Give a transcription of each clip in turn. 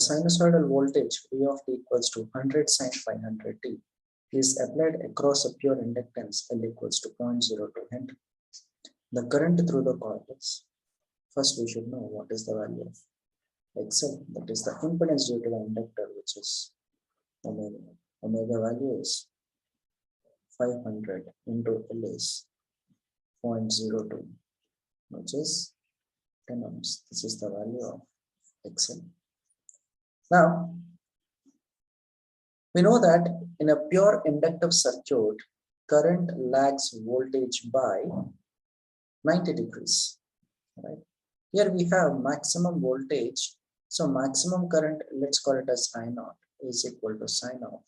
sinusoidal voltage V of t equals to 100 sin 500t is applied across a pure inductance L equals to 0.02 Henry. The current through the coil is, first we should know what is the value of XL, that is the impedance due to the inductor, which is omega. Omega value is 500 into L is 0.02, which is 10 ohms. This is the value of XL. Now, we know that in a pure inductive circuit, current lags voltage by 90 degrees. Right? Here we have maximum voltage. So maximum current, let's call it as I naught, is equal to sine of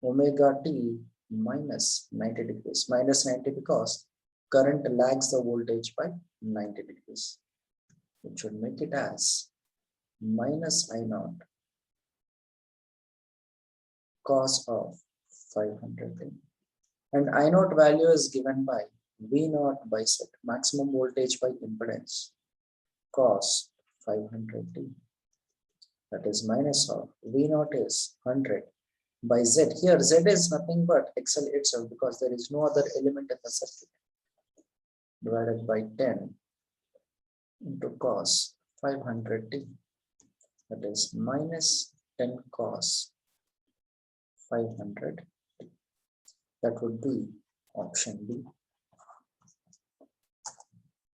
omega t minus 90 degrees. Minus 90 because current lags the voltage by 90 degrees. It should make it as minus I naught cos of 500t. And I naught value is given by V naught by Z, maximum voltage by impedance, cos 500t. That is minus of V naught is 100 by Z. Here Z is nothing but XL itself because there is no other element in the circuit. Divided by 10 into cos 500t. That is minus 10 cos 500. That would be option B.